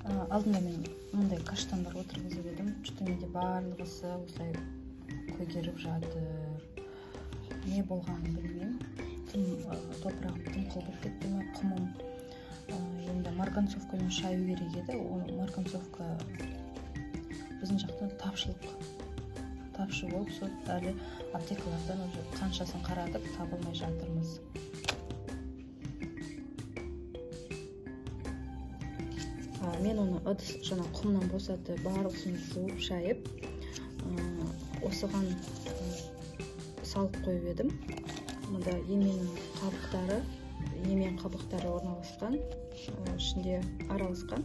алдында мен мындай каштандар отырғызып едім. Менде барлығысы осылай көгеріп жатыр. Не болғанын білмеймін. Топырағым тым болып кетті ме, құмым. Енді марганцовкамен шаю керек еді. Марганцовка біздің жақта тапшы болып, сол әлі аптекалардан уже қаншасын қарадық, табылмай жатырмыз. Мен оны ыдыс жаңа құмнан босатып, барлығын жуып шайып, осыған салып қойып едім. Мұнда емен қабықтары орналасқан, ішінде араласқан.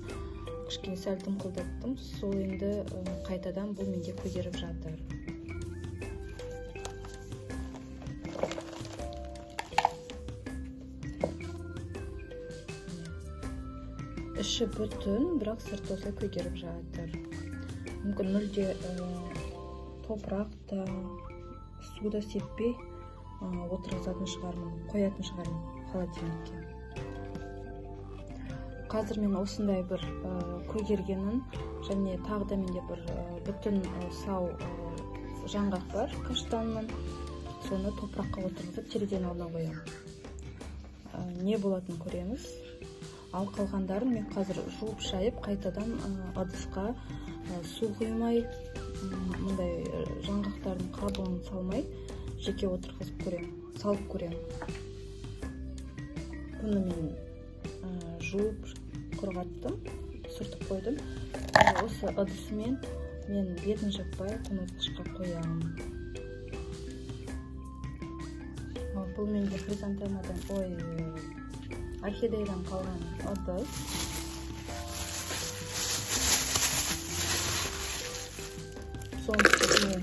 Кішкене сәл дымқылдаттым. Сол енді қайтадан бұл менде көгеріп жатыр. Іші бүтін, бірақ сырты осылай көгеріп жатыр. Мүмкін мүлде топырақта, суда сеппей отырғызатын шығармын, қоятын шығармын холодильникке. Қазір мен осындай бір көгергенін, және тағы да менде бір бүтін сау жаңғақ бар каштанның. Соны топыраққа отырғызып, терезенің алдына қоямын. Не болатынын көреміз. Ал қалғандарын мен қазір жуып шайып, қайтадан ыдысқа су құймай, мындай жаңғақтардың қабығын салмай, жеке отырғызып салып көремін. Бұны мен жуып құрғаттым, сүртіп қойдым. Осы ыдысымен мен бетін жаппай тоңазытқышқа қоямын. Бұл менде хризантемадан, орхидеядан қалған ыдыс. Соның үстіне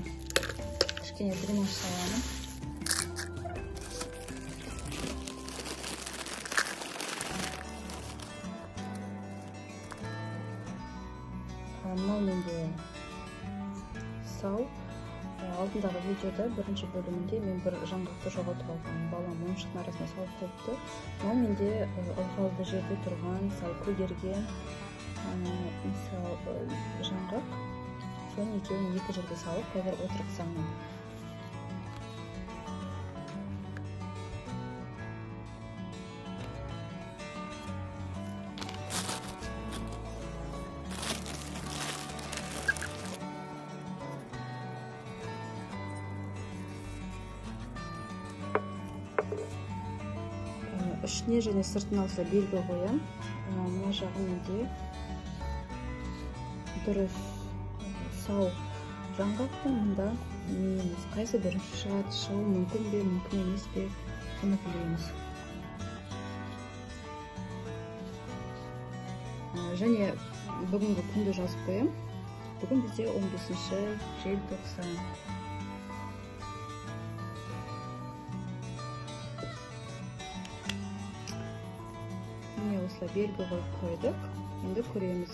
кішкене дренаж саламын. Мынау менде сау. Алдындағы видеода бірінші бөлімінде мен бір жаңғақты жоғалтып алған. Балам ойыншықтың арасына салып қойыпты. Мынау менде ылғалды жерде тұрған, сау көгерген жаңғақ. Соны екеуін екі жерге салып, қазір отырғызамын. Ішіне және сыртына алса белгі қоям. Мына жағы менде дұрыс сау жаңғақтың, мұнда неміз қайсы бірінші шығуы мүмкін бе, мүмкін емес пе, соны білеміз. Және бүгінгі күнді жазып қоям. Бүгін бізде 15-ші желтоқсан. Міне осылай белгі қойып қойдық. Енді көреміз.